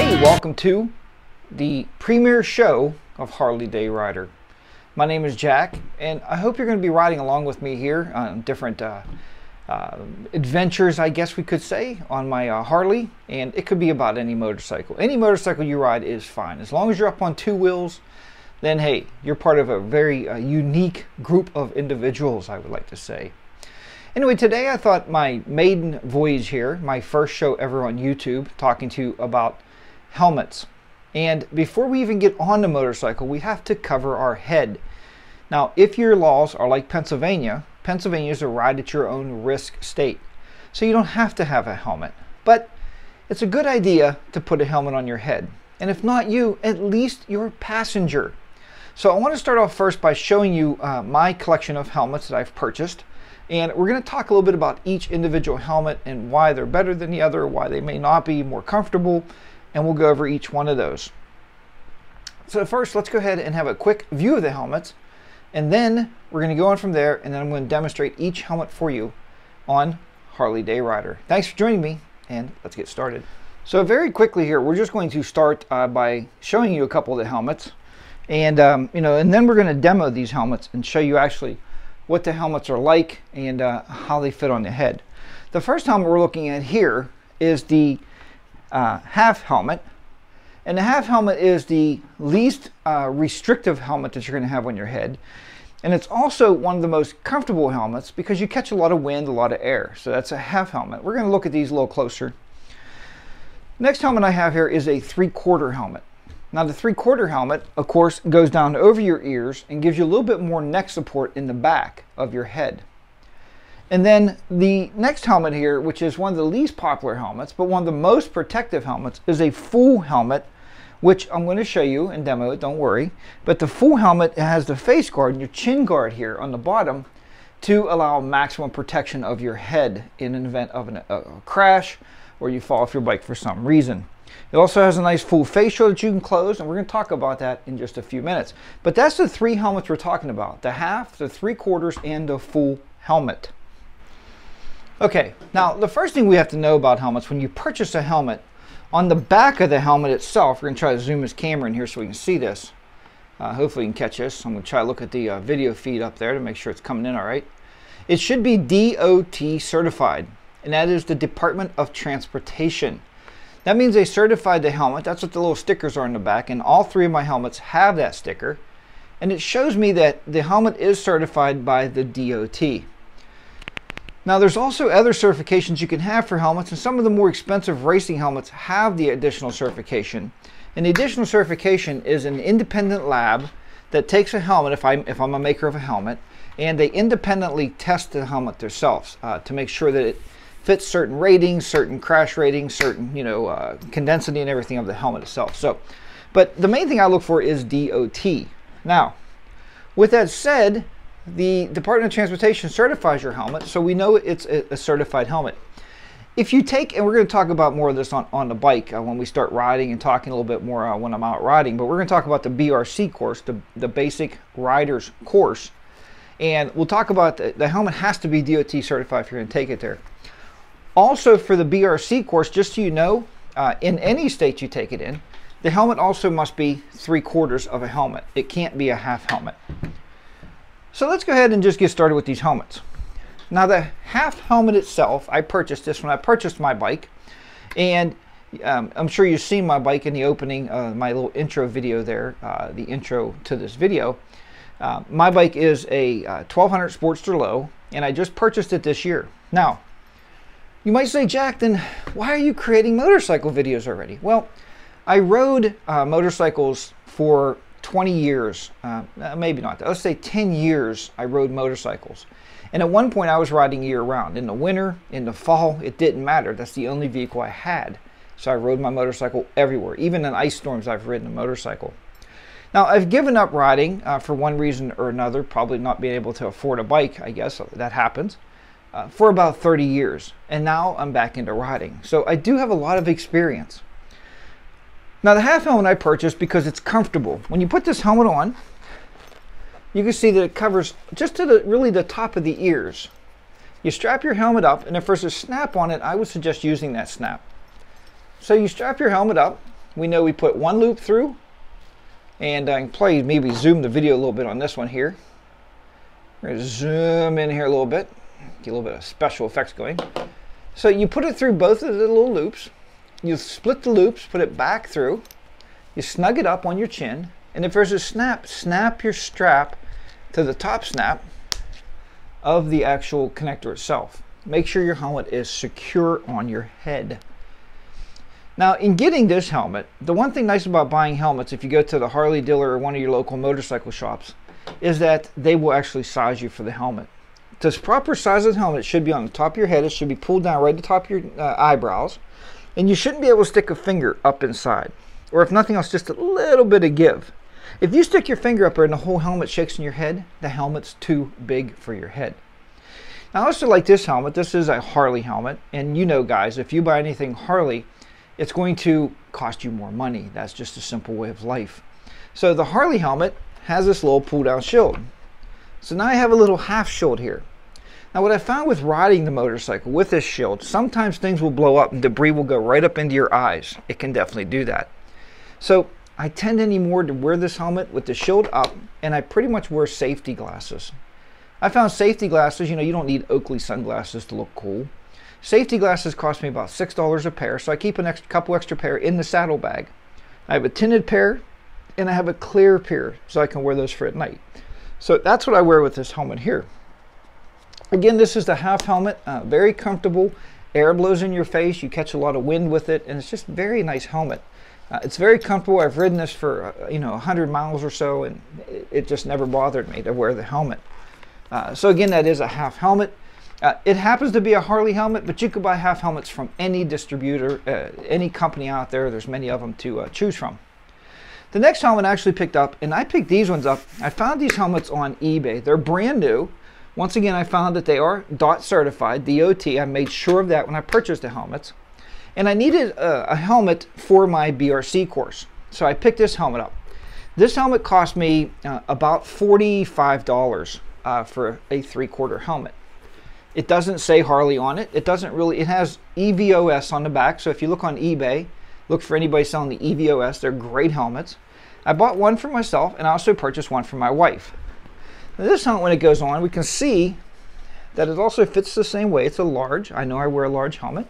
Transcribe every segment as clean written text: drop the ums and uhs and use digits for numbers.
Hey, welcome to the premiere show of Harley Day Rider. My name is Jack, and I hope you're going to be riding along with me here on different adventures, I guess we could say, on my Harley. And it could be about any motorcycle. Any motorcycle you ride is fine. As long as you're up on two wheels, then hey, you're part of a very unique group of individuals, I would like to say. Anyway, today I thought my maiden voyage here, my first show ever on YouTube, talking to you about helmets. And before we even get on the motorcycle, we have to cover our head. Now, if your laws are like Pennsylvania, Pennsylvania is a ride at your own risk state. So you don't have to have a helmet. But it's a good idea to put a helmet on your head. And if not you, at least your passenger. So I want to start off first by showing you my collection of helmets that I've purchased. And we're going to talk a little bit about each individual helmet and why they're better than the other, why they may not be more comfortable, and we'll go over each one of those. So first, let's go ahead and have a quick view of the helmets, and then we're going to go on from there, and then I'm going to demonstrate each helmet for you on Harley Day Rider. Thanks for joining me, and let's get started. So very quickly here, we're just going to start by showing you a couple of the helmets, and and then we're going to demo these helmets and show you actually what the helmets are like and how they fit on the head. The first helmet we're looking at here is the half helmet, and the half helmet is the least restrictive helmet that you're going to have on your head, and it's also one of the most comfortable helmets because you catch a lot of wind, a lot of air. So that's a half helmet. We're going to look at these a little closer. Next helmet I have here is a 3/4 helmet. Now the 3/4 helmet, of course, goes down over your ears and gives you a little bit more neck support in the back of your head. And then the next helmet here, which is one of the least popular helmets, but one of the most protective helmets, is a full helmet, which I'm going to show you and demo it, don't worry. But the full helmet has the face guard and your chin guard here on the bottom to allow maximum protection of your head in an event of a crash or you fall off your bike for some reason. It also has a nice full face shield that you can close, and we're going to talk about that in just a few minutes. But that's the three helmets we're talking about: the half, the 3/4, and the full helmet. Okay, now the first thing we have to know about helmets, when you purchase a helmet, on the back of the helmet itself, we're going to try to zoom this camera in here so we can see this. Hopefully you can catch this. I'm going to try to look at the video feed up there to make sure it's coming in all right. It should be DOT certified, and that is the Department of Transportation. That means they certified the helmet. That's what the little stickers are in the back, and all three of my helmets have that sticker. And it shows me that the helmet is certified by the DOT. Now there's also other certifications you can have for helmets, and some of the more expensive racing helmets have the additional certification. And the additional certification is an independent lab that takes a helmet, if I'm a maker of a helmet, and they independently test the helmet themselves to make sure that it fits certain ratings, certain crash ratings, certain condensity and everything of the helmet itself. So, but the main thing I look for is DOT. Now, with that said, the Department of Transportation certifies your helmet, so we know it's a certified helmet. If you take, and we're going to talk about more of this on the bike when we start riding, and talking a little bit more when I'm out riding, but we're going to talk about the BRC course, the Basic Riders course, and we'll talk about the helmet has to be DOT certified if you're going to take it there. Also, for the BRC course, just so you know, in any state you take it in, the helmet also must be 3/4 of a helmet. It can't be a half helmet. So let's go ahead and just get started with these helmets. Now the half helmet itself, I purchased this when I purchased my bike, and I'm sure you've seen my bike in the opening, my little intro video there, the intro to this video. My bike is a 1200 Sportster Low, and I just purchased it this year. Now, you might say, Jack, then why are you creating motorcycle videos already? Well, I rode motorcycles for 20 years, maybe not, let's say 10 years I rode motorcycles. And at one point I was riding year round. In the winter, in the fall, it didn't matter. That's the only vehicle I had. So I rode my motorcycle everywhere. Even in ice storms, I've ridden a motorcycle. Now, I've given up riding for one reason or another, probably not being able to afford a bike, I guess, that happens. For about 30 years, and now I'm back into riding. So I do have a lot of experience. Now the half helmet I purchased because it's comfortable. When you put this helmet on, you can see that it covers just to really the top of the ears. You strap your helmet up, and if there's a snap on it, I would suggest using that snap. So you strap your helmet up, we know we put one loop through, and I can probably maybe zoom the video a little bit on this one here. We're going to zoom in here a little bit, get a little bit of special effects going. So you put it through both of the little loops, you split the loops, put it back through, you snug it up on your chin, and if there's a snap, snap your strap to the top snap of the actual connector itself. Make sure your helmet is secure on your head. Now, in getting this helmet, the one thing nice about buying helmets, if you go to the Harley dealer or one of your local motorcycle shops, is that they will actually size you for the helmet. The proper size of the helmet should be on the top of your head. It should be pulled down right at the top of your eyebrows, and you shouldn't be able to stick a finger up inside, or if nothing else, just a little bit of give. If you stick your finger up there and the whole helmet shakes in your head, the helmet's too big for your head. Now, I also like this helmet. This is a Harley helmet, and you know, guys, if you buy anything Harley, it's going to cost you more money. That's just a simple way of life. So the Harley helmet has this little pull down shield. So now I have a little half shield here. Now, what I found with riding the motorcycle with this shield, sometimes things will blow up and debris will go right up into your eyes. It can definitely do that. So I tend anymore to wear this helmet with the shield up, and I pretty much wear safety glasses. I found safety glasses, you know, you don't need Oakley sunglasses to look cool. Safety glasses cost me about $6 a pair, so I keep a couple extra pair in the saddlebag. I have a tinted pair, and I have a clear pair, so I can wear those for at night. So that's what I wear with this helmet here. Again, this is the half helmet, very comfortable. Air blows in your face, you catch a lot of wind with it, and it's just a very nice helmet. It's very comfortable. I've ridden this for 100 miles or so, and it just never bothered me to wear the helmet. So again, that is a half helmet. It happens to be a Harley helmet, but you could buy half helmets from any distributor, any company out there. There's many of them to choose from. The next helmet I actually picked up, and I picked these ones up. I found these helmets on eBay. They're brand new. Once again, I found that they are DOT certified, DOT. I made sure of that when I purchased the helmets. And I needed a helmet for my BRC course. So I picked this helmet up. This helmet cost me about $45 for a 3/4 helmet. It doesn't say Harley on it. It doesn't really, it has EVOS on the back. So if you look on eBay, look for anybody selling the EVOS. They're great helmets. I bought one for myself, and I also purchased one for my wife. Now, this helmet, when it goes on, we can see that it also fits the same way. It's a large. I know I wear a large helmet.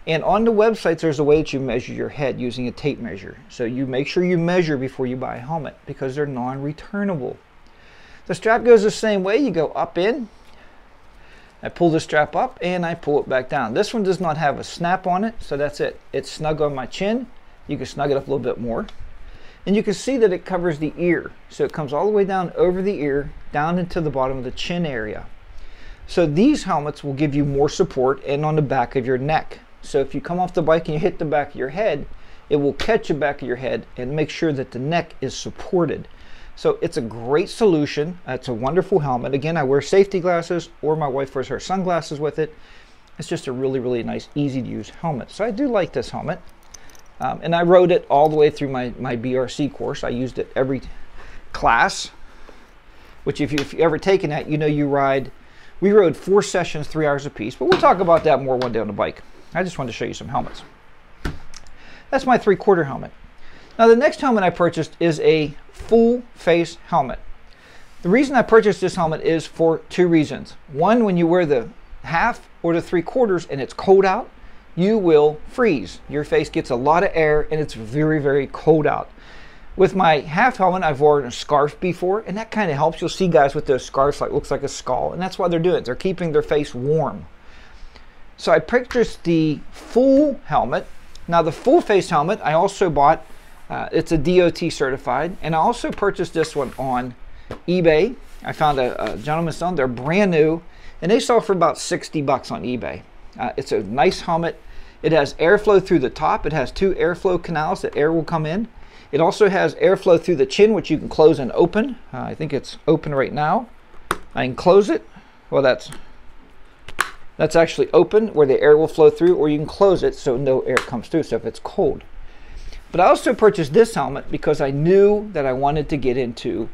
And on the websites, there's a way that you measure your head using a tape measure. So you make sure you measure before you buy a helmet, because they're non-returnable. The strap goes the same way. You go up in. I pull the strap up and I pull it back down. This one does not have a snap on it, so that's it. It's snug on my chin. You can snug it up a little bit more. And you can see that it covers the ear. So it comes all the way down over the ear, down into the bottom of the chin area. So these helmets will give you more support and on the back of your neck. So if you come off the bike and you hit the back of your head, it will catch the back of your head and make sure that the neck is supported. So it's a great solution. It's a wonderful helmet. Again, I wear safety glasses, or my wife wears her sunglasses with it. It's just a really, really nice, easy to use helmet. So I do like this helmet. And I rode it all the way through my BRC course. I used it every class, which if you've ever taken that, you know we rode 4 sessions, 3 hours apiece, but we'll talk about that more one day on the bike. I just wanted to show you some helmets. That's my 3/4 helmet. Now the next helmet I purchased is a full face helmet. The reason I purchased this helmet is for 2 reasons. One, when you wear the half or the 3/4 and it's cold out, you will freeze. Your face gets a lot of air and it's very, very cold out. With my half helmet, I've worn a scarf before, and that kind of helps. You'll see guys with those scarves like looks like a skull, and that's why they're doing it. They're keeping their face warm. So I purchased the full helmet. Now the full face helmet I also bought, it's a DOT certified, and I also purchased this one on eBay. I found a gentleman selling, they're brand new, and they sell for about 60 bucks on eBay. It's a nice helmet. It has airflow through the top. It has 2 airflow canals that air will come in. It also has airflow through the chin, which you can close and open. I think it's open right now. I can close it. Well, that's actually open where the air will flow through, or you can close it so no air comes through, so if it's cold. But I also purchased this helmet because I knew that I wanted to get into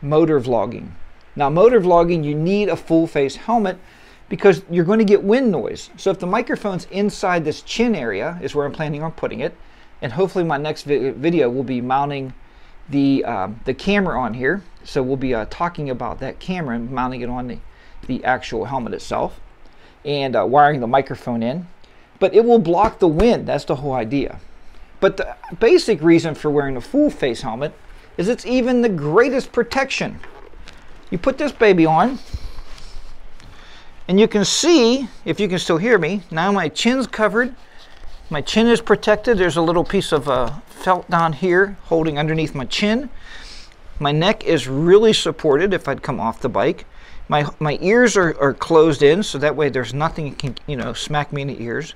motor vlogging. Now, motor vlogging, you need a full face helmet because you're going to get wind noise. So if the microphone's inside this chin area, is where I'm planning on putting it, and hopefully my next video will be mounting the camera on here. So we'll be talking about that camera and mounting it on the actual helmet itself, and wiring the microphone in. But it will block the wind. That's the whole idea. But the basic reason for wearing a full face helmet is it's even the greatest protection. You put this baby on, and you can see, if you can still hear me, now my chin's covered. My chin is protected. There's a little piece of felt down here holding underneath my chin. My neck is really supported if I'd come off the bike. My ears are closed in, so that way there's nothing that can, you know, smack me in the ears.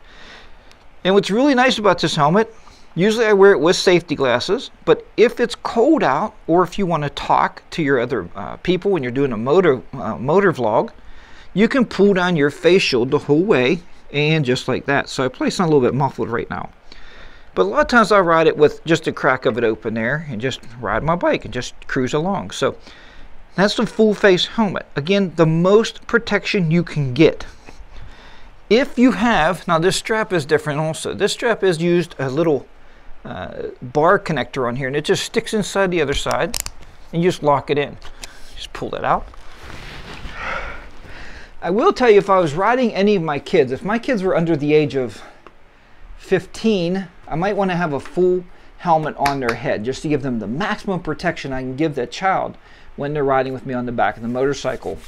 And what's really nice about this helmet, usually I wear it with safety glasses, but if it's cold out, or if you want to talk to your other people when you're doing a motor vlog, you can pull down your face shield the whole way, and just like that. So I place on a little bit muffled right now. But a lot of times I ride it with just a crack of it open there, and just ride my bike and just cruise along. So that's the full face helmet. Again, the most protection you can get. If you have, now this strap is different also. This strap is used a little bar connector on here, and it just sticks inside the other side, and you just lock it in. Just pull that out. I will tell you, if I was riding any of my kids, if my kids were under the age of 15, I might want to have a full helmet on their head just to give them the maximum protection I can give that child when they're riding with me on the back of the motorcycle.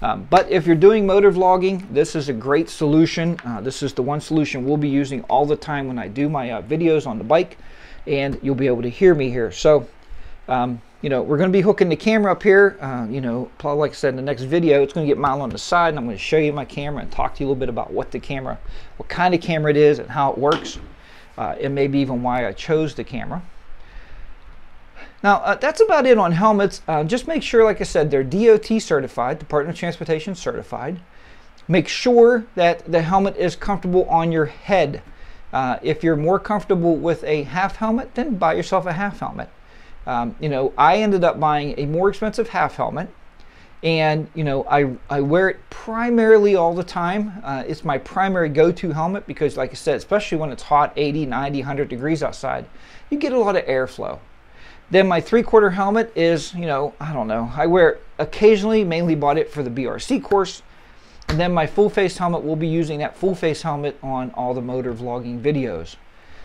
But if you're doing motor vlogging, this is a great solution. This is the one solution we'll be using all the time when I do my videos on the bike, and you'll be able to hear me here. So, you know, we're going to be hooking the camera up here. You know, probably like I said in the next video, it's going to get mounted on the side, and I'm going to show you my camera and talk to you a little bit about what kind of camera it is and how it works, and maybe even why I chose the camera. Now, that's about it on helmets. Just make sure, like I said, they're DOT certified, Department of Transportation certified. Make sure that the helmet is comfortable on your head. If you're more comfortable with a half helmet, then buy yourself a half helmet. You know, I ended up buying a more expensive half helmet, and you know, I wear it primarily all the time. It's my primary go-to helmet because, like I said, especially when it's hot, 80, 90, 100 degrees outside, you get a lot of airflow. Then my 3/4 helmet is, you know, I don't know, I wear it occasionally, mainly bought it for the BRC course. And then my full face helmet, we'll be using that full face helmet on all the motor vlogging videos.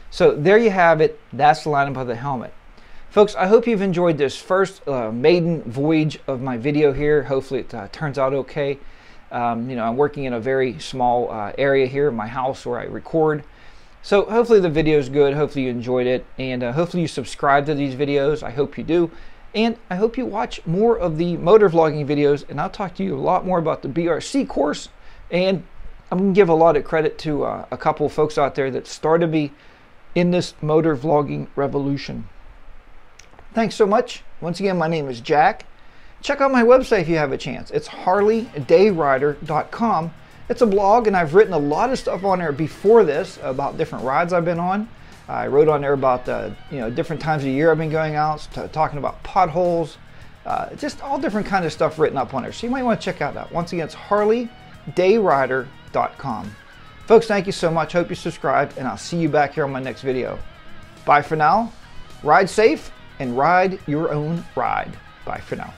So there you have it. That's the lineup of the helmet. Folks, I hope you've enjoyed this first maiden voyage of my video here. Hopefully it turns out okay. You know, I'm working in a very small area here in my house where I record. So hopefully the video is good. Hopefully you enjoyed it, and hopefully you subscribe to these videos. I hope you do, and I hope you watch more of the motor vlogging videos, and I'll talk to you a lot more about the BRC course, and I'm going to give a lot of credit to a couple of folks out there that started me in this motor vlogging revolution. Thanks so much. Once again, my name is Jack. Check out my website if you have a chance. It's harleydayrider.com. It's a blog, and I've written a lot of stuff on there before this about different rides I've been on. I wrote on there about you know, different times of the year I've been going out, talking about potholes, just all different kind of stuff written up on there. So you might want to check out that. Once again, it's harleydayrider.com. Folks, thank you so much. Hope you subscribe, and I'll see you back here on my next video. Bye for now. Ride safe and ride your own ride. Bye for now.